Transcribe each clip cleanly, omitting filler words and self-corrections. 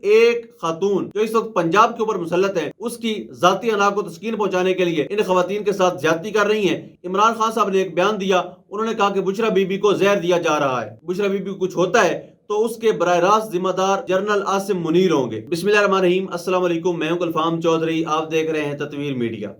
ایک خاتون جو اس وقت پنجاب کے اوپر مسلط ہے اس کی ذاتی انا کو تسکین پہنچانے کے لیے ان خواتین کے ساتھ زیادتی کر رہی ہیں۔ عمران خان صاحب نے ایک بیان دیا، انہوں نے کہا کہ بشرا بی بی کو زہر دیا جا رہا ہے، بشرا بی بی کو کچھ ہوتا ہے تو اس کے براہ راست ذمہ دار جنرل عاصم منیر ہوں گے۔ بسم اللہ الرحمن الرحیم، السلام علیکم، میں ہوں گلفام چودھری، آپ دیکھ رہے ہیں تطویر میڈیا۔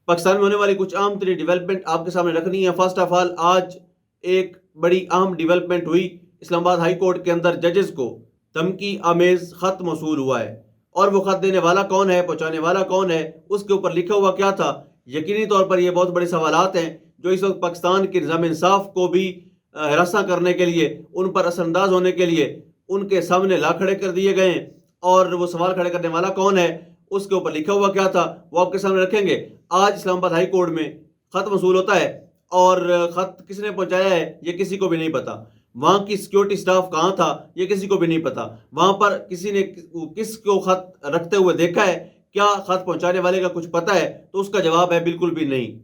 پاکستان میں ہونے والی کچھ اہم ترین ڈیولپمنٹ آپ کے سامنے رکھنی ہے۔ فرسٹ آف آل، آج ایک بڑی اہم ڈیولپمنٹ ہوئی، اسلام آباد ہائی کورٹ کے اندر ججز کو دھمکی آمیز خط موصول ہوا ہے، اور وہ خط دینے والا کون ہے، پہنچانے والا کون ہے، اس کے اوپر لکھا ہوا کیا تھا۔ یقینی طور پر یہ بہت بڑے سوالات ہیں جو اس وقت پاکستان کے نظام انصاف کو بھی ہراساں کرنے کے لیے، ان پر اثر انداز ہونے کے لیے ان کے سامنے لا کھڑے کر دیے گئے ہیں۔ اور وہ سوال کھڑے کرنے والا کون ہے، اس کے اوپر لکھا ہوا کیا تھا، وہ آپ کے سامنے رکھیں گے۔ آج اسلام آباد ہائی کورٹ میں خط موصول ہوتا ہے، اور خط کس نے پہنچایا ہے یہ کسی کو بھی نہیں پتا۔ وہاں کی سیکیورٹی سٹاف کہاں تھا یہ کسی کو بھی نہیں پتا۔ وہاں پر کسی نے کس کو خط رکھتے ہوئے دیکھا ہے، کیا خط پہنچانے والے کا کچھ پتا ہے، تو اس کا جواب ہے بالکل بھی نہیں۔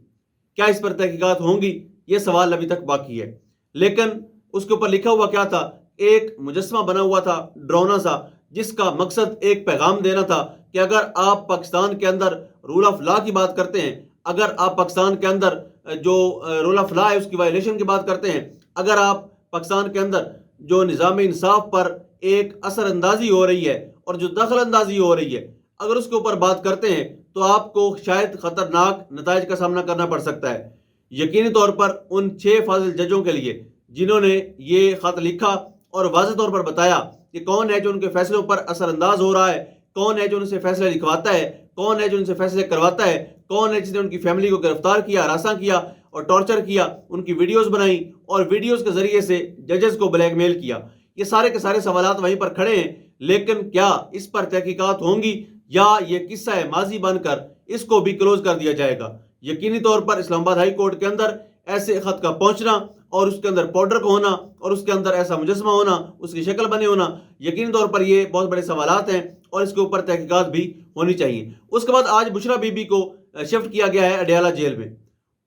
کیا اس پر تحقیقات ہوں گی، یہ سوال ابھی تک باقی ہے۔ لیکن اس کے اوپر لکھا ہوا کیا تھا، ایک مجسمہ بنا ہوا تھا ڈرونا سا، جس کا مقصد ایک پیغام دینا تھا کہ اگر آپ پاکستان کے اندر رول آف لا کی بات کرتے ہیں، اگر آپ پاکستان کے اندر جو رول آف لا ہے اس کی وائلیشن کی بات کرتے ہیں، اگر آپ پاکستان کے اندر جو نظام انصاف پر ایک اثر اندازی ہو رہی ہے اور جو دخل اندازی ہو رہی ہے، اگر اس کے اوپر بات کرتے ہیں تو آپ کو شاید خطرناک نتائج کا سامنا کرنا پڑ سکتا ہے۔ یقینی طور پر ان 6 فاضل ججوں کے لیے جنہوں نے یہ خط لکھا اور واضح طور پر بتایا کہ کون ہے جو ان کے فیصلوں پر اثر انداز ہو رہا ہے، کون ہے جو ان سے فیصلے لکھواتا ہے، کون ہے جو ان سے فیصلے کرواتا ہے، کون ہے جس نے ان کی فیملی کو گرفتار کیا، ہراساں کیا اور ٹارچر کیا، ان کی ویڈیوز بنائی اور ویڈیوز کے ذریعے سے ججز کو بلیک میل کیا۔ یہ سارے کے سارے سوالات وہیں پر کھڑے ہیں، لیکن کیا اس پر تحقیقات ہوں گی یا یہ قصہ ماضی بن کر اس کو بھی کلوز کر دیا جائے گا؟ یقینی طور پر اسلام آباد ہائی کورٹ کے اندر ایسے خط کا پہنچنا اور اس کے اندر پاؤڈر کا ہونا اور اس کے اندر ایسا مجسمہ ہونا، اس کی شکل بنے ہونا، یقینی طور پر یہ بہت بڑے سوالات ہیں اور اس کے اوپر تحقیقات بھی ہونی چاہیے۔ اس کے بعد آج بشرا بی بی کو شفٹ کیا گیا ہے اڈیالہ جیل میں۔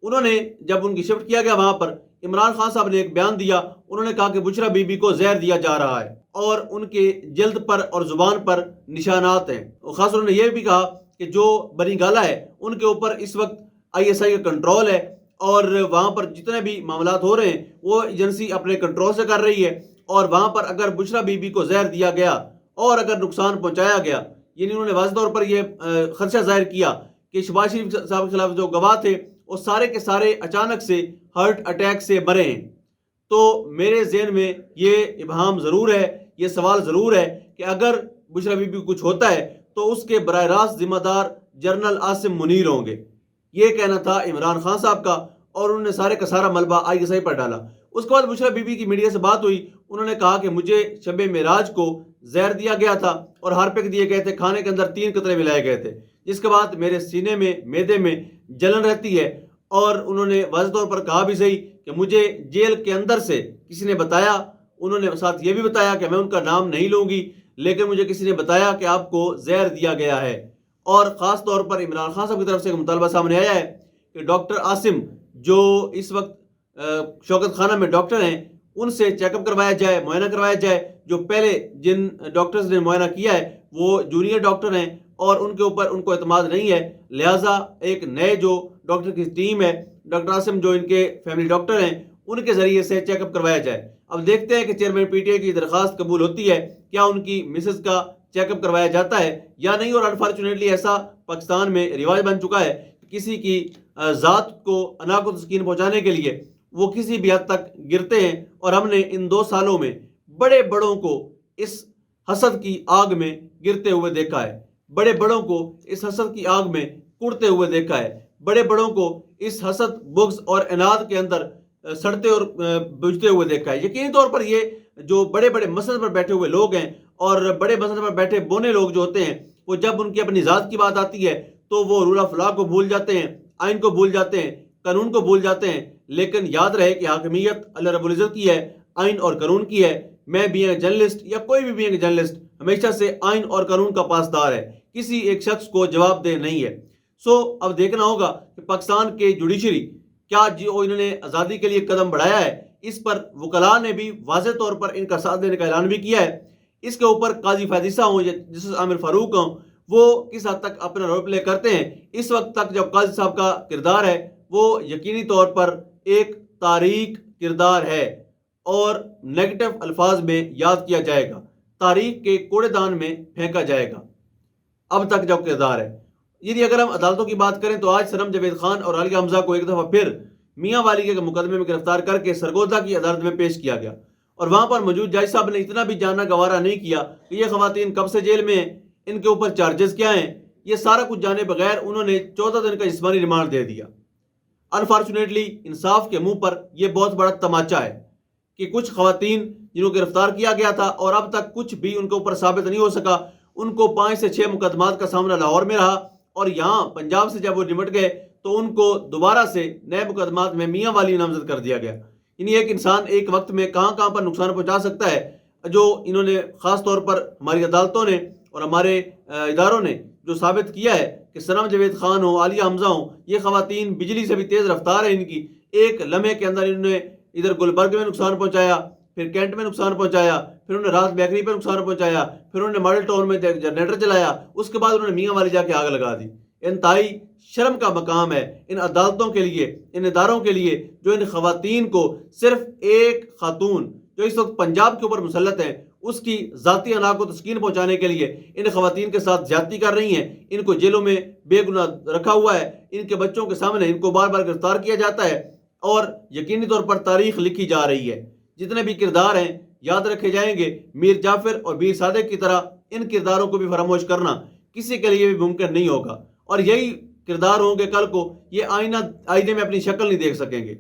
انہوں نے جب ان کی شفٹ کیا گیا وہاں پر، عمران خان صاحب نے ایک بیان دیا، انہوں نے کہا کہ بشرا بی بی کو زہر دیا جا رہا ہے اور ان کے جلد پر اور زبان پر نشانات ہیں۔ خاص انہوں نے یہ بھی کہا کہ جو بنی گالہ ہے ان کے اوپر اس وقت ISI کا کنٹرول ہے، اور وہاں پر جتنے بھی معاملات ہو رہے ہیں وہ ایجنسی اپنے کنٹرول سے کر رہی ہے، اور وہاں پر اگر بشرا بی بی کو زہر دیا گیا اور اگر نقصان پہنچایا گیا، یعنی انہوں نے واضح طور پر یہ خدشہ ظاہر کیا کہ شہباز شریف صاحب کے خلاف جو گواہ تھے وہ سارے کے سارے اچانک سے ہارٹ اٹیک سے مرے ہیں۔ تو میرے ذہن میں یہ ابہام ضرور ہے، یہ سوال ضرور ہے کہ اگر بشرا بی بی کو کچھ ہوتا ہے تو اس کے براہ راست ذمہ دار جنرل عاصم منیر ہوں گے۔ یہ کہنا تھا عمران خان صاحب کا، اور انہوں نے سارے کا سارا ملبہ ISI پر ڈالا۔ اس کے بعد بشرا بی بی کی میڈیا سے بات ہوئی، انہوں نے کہا کہ مجھے شب معراج کو زہر دیا گیا تھا اور ہارپک دیے گئے تھے، کھانے کے اندر 3 قطرے ملائے گئے تھے، جس کے بعد میرے سینے میں معدے میں جلن رہتی ہے۔ اور انہوں نے واضح طور پر کہا بھی صحیح کہ مجھے جیل کے اندر سے کسی نے بتایا، انہوں نے ساتھ یہ بھی بتایا کہ میں ان کا نام نہیں لوں گی، لیکن مجھے کسی نے بتایا کہ آپ کو زہر دیا گیا ہے۔ اور خاص طور پر عمران خان صاحب کی طرف سے ایک مطالبہ سامنے آیا ہے کہ ڈاکٹر عاصم جو اس وقت شوکت خانہ میں ڈاکٹر ہیں، ان سے چیک اپ کروایا جائے، معائنہ کروایا جائے۔ جو پہلے جن ڈاکٹرز نے معائنہ کیا ہے وہ جونیئر ڈاکٹر ہیں اور ان کے اوپر ان کو اعتماد نہیں ہے، لہٰذا ایک نئے جو ڈاکٹر کی ٹیم ہے، ڈاکٹر عاصم جو ان کے فیملی ڈاکٹر ہیں، ان کے ذریعے سے چیک اپ کروایا جائے۔ اب دیکھتے ہیں کہ چیئرمین PTI کی درخواست قبول ہوتی ہے، کیا ان کی مسز کا چیک اپ کروایا جاتا ہے یا نہیں۔ اور انفارچونیٹلی ایسا پاکستان میں رواج بن چکا ہے کہ کسی کی ذات کو انا کو تسکین پہنچانے کے لیے وہ کسی بھی حد تک گرتے ہیں، اور ہم نے ان 2 سالوں میں بڑے بڑوں کو اس حسد کی آگ میں گرتے ہوئے دیکھا ہے، بڑے بڑوں کو اس حسد کی آگ میں کڑتے ہوئے دیکھا ہے، بڑے بڑوں کو اس حسد، بغض اور عناد کے اندر سڑتے اور بجھتے ہوئے دیکھا ہے۔ یقینی طور پر یہ جو بڑے بڑے مسند پر بیٹھے ہوئے لوگ ہیں اور بڑے مسند پر بیٹھے بونے لوگ جو ہوتے ہیں، وہ جب ان کی اپنی ذات کی بات آتی ہے تو وہ رول آف لا کو بھول جاتے ہیں، آئین کو بھول جاتے ہیں، قانون کو بھول جاتے ہیں۔ لیکن یاد رہے کہ حاکمیت اللہ رب العزت کی ہے، آئین اور قانون کی ہے۔ میں بھی ایک جرنلسٹ یا کوئی بھی ایک جرنلسٹ ہمیشہ سے آئین اور قانون کا پاسدار ہے، کسی ایک شخص کو جواب دہ نہیں ہے۔ اب دیکھنا ہوگا کہ پاکستان کے جوڈیشری کیا جو انہوں نے آزادی کے لیے قدم بڑھایا ہے، اس پر وکلاء نے بھی واضح طور پر ان کا ساتھ دینے کا اعلان بھی کیا ہے۔ اس کے اوپر قاضی فیضیسہ ہوں یا جسٹس عامر فاروق ہوں، وہ کس حد تک اپنا رول پلے کرتے ہیں۔ اس وقت تک جو قاضی صاحب کا کردار ہے وہ یقینی طور پر ایک تاریک کردار ہے اور نیگیٹو الفاظ میں یاد کیا جائے گا، تاریخ کے کوڑے دان میں پھینکا جائے گا اب تک جو کردار ہے۔ یعنی اگر ہم عدالتوں کی بات کریں تو آج صنم جاوید خان اور عالیہ حمزہ کو ایک دفعہ پھر میاں والی کے مقدمے میں گرفتار کر کے سرگودا کی عدالت میں پیش کیا گیا، اور وہاں پر موجود جج صاحب نے اتنا بھی جاننا گوارا نہیں کیا کہ یہ خواتین کب سے جیل میں ہیں، ان کے اوپر چارجز کیا ہیں۔ یہ سارا کچھ جانے بغیر انہوں نے 14 دن کا جسمانی ریمانڈ دے دیا۔ انفارچونیٹلی انصاف کے منہ پر یہ بہت بڑا تماچا ہے کہ کچھ خواتین جنہوں کو گرفتار کیا گیا تھا اور اب تک کچھ بھی ان کے اوپر ثابت نہیں ہو سکا، ان کو 5 سے 6 مقدمات کا سامنا لاہور میں رہا، اور یہاں پنجاب سے جب وہ نمٹ گئے تو ان کو دوبارہ سے نئے مقدمات میں میاں والی نامزد کر دیا گیا۔ یعنی ایک انسان ایک وقت میں کہاں پر نقصان پہنچا سکتا ہے، جو انہوں نے خاص طور پر ہماری عدالتوں نے اور ہمارے اداروں نے جو ثابت کیا ہے کہ صنم جاوید خان ہو، عالیہ حمزہ ہوں، یہ خواتین بجلی سے بھی تیز رفتار ہے ان کی، ایک لمحے کے اندر انہوں نے ادھر گلبرگ میں نقصان پہنچایا، پھر کینٹ میں نقصان پہنچایا، پھر انہوں نے راز بیکری پہ نقصان پہنچایا، پھر انہوں نے ماڈل ٹاؤن میں جنریٹر چلایا، اس کے بعد انہوں نے میاں والی جا کے آگ لگا دی۔ انتہائی شرم کا مقام ہے ان عدالتوں کے لیے، ان اداروں کے لیے، جو ان خواتین کو صرف ایک خاتون جو اس وقت پنجاب کے اوپر مسلط ہے اس کی ذاتی انا کو تسکین پہنچانے کے لیے ان خواتین کے ساتھ زیادتی کر رہی ہیں، ان کو جیلوں میں بے گناہ رکھا ہوا ہے، ان کے بچوں کے سامنے ان کو بار بار گرفتار کیا جاتا ہے، اور یقینی طور پر تاریخ لکھی جا رہی ہے۔ جتنے بھی کردار ہیں یاد رکھے جائیں گے۔ میر جعفر اور میر صادق کی طرح ان کرداروں کو بھی فراموش کرنا کسی کے لیے بھی ممکن نہیں ہوگا، اور یہی کردار ہوں گے کل کو یہ آئینے میں اپنی شکل نہیں دیکھ سکیں گے۔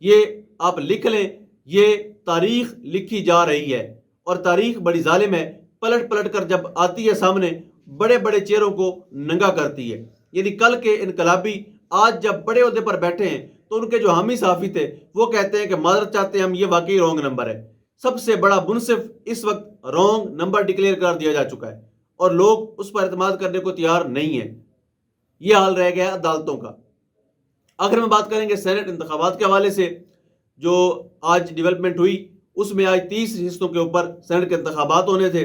یہ آپ لکھ لیں، یہ تاریخ لکھی جا رہی ہے، اور تاریخ بڑی ظالم ہے، پلٹ پلٹ کر جب آتی ہے سامنے بڑے بڑے چہروں کو ننگا کرتی ہے۔ یعنی کل کے انقلابی آج جب بڑے عہدے پر بیٹھے ہیں تو ان کے جو حامی صحافی تھے وہ کہتے ہیں کہ معذرت چاہتے ہیں ہم، یہ واقعی رونگ نمبر ہے۔ سب سے بڑا منصف اس وقت رونگ نمبر ڈکلیئر کر دیا جا چکا ہے، اور لوگ اس پر اعتماد کرنے کو تیار نہیں ہیں۔ یہ حال رہ گیا عدالتوں کا۔ اگر ہم بات کریں گے سینٹ انتخابات کے حوالے سے، جو آج ڈیولپمنٹ ہوئی، اس میں آج 30 حصوں کے اوپر سینٹ کے انتخابات ہونے تھے،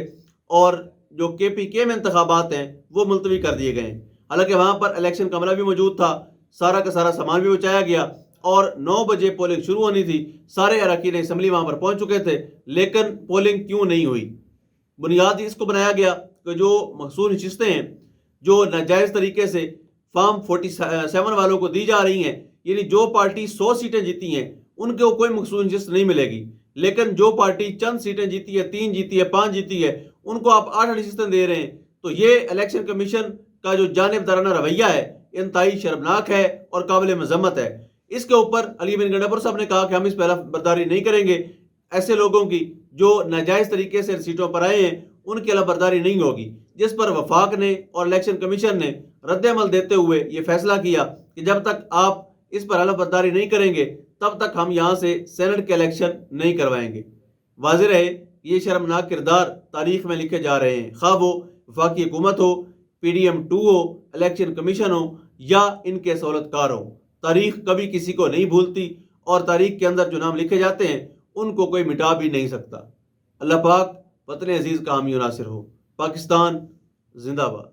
اور جو کے پی کے میں انتخابات ہیں وہ ملتوی کر دیے گئے ہیں۔ حالانکہ وہاں پر الیکشن کا عملہ بھی موجود تھا، سارا کا سارا سامان بھی بچایا گیا، اور 9 بجے پولنگ شروع ہونی تھی، سارے اراکین اسمبلی وہاں پر پہنچ چکے تھے، لیکن پولنگ کیوں نہیں ہوئی؟ بنیاد اس کو بنایا گیا کہ جو مخصوص نشستیں ہیں جو ناجائز طریقے سے فارم 47 والوں کو دی جا رہی ہیں، یعنی جو پارٹی 100 سیٹیں جیتی ہیں ان کو کوئی مخصوص نشست نہیں ملے گی، لیکن جو پارٹی چند سیٹیں جیتی ہے، 3 جیتی ہے، 5 جیتی ہے، ان کو آپ 8 نشستیں دے رہے ہیں۔ تو یہ الیکشن کمیشن کا جو جانبدارانہ رویہ ہے انتہائی شرمناک ہے اور قابل مذمت ہے۔ اس کے اوپر علی بن گنڈا پور صاحب نے کہا کہ ہم اس پہ برداری نہیں کریں گے، ایسے لوگوں کی جو ناجائز طریقے سے سیٹوں پر آئے ہیں ان کی برداری نہیں ہوگی، جس پر وفاق نے اور الیکشن کمیشن نے رد عمل دیتے ہوئے یہ فیصلہ کیا کہ جب تک آپ اس پر برداری نہیں کریں گے تب تک ہم یہاں سے سینٹ کے الیکشن نہیں کروائیں گے۔ واضح رہے یہ شرمناک کردار تاریخ میں لکھے جا رہے ہیں، خواہ وہ وفاقی حکومت ہو، پی ڈی ایم 2 ہو، الیکشن کمیشن ہو، یا ان کے سہولت کار ہو۔ تاریخ کبھی کسی کو نہیں بھولتی، اور تاریخ کے اندر جو نام لکھے جاتے ہیں ان کو کوئی مٹا بھی نہیں سکتا۔ اللہ پاک وطن عزیز کا حامی و ناصر ہو۔ پاکستان زندہ باد۔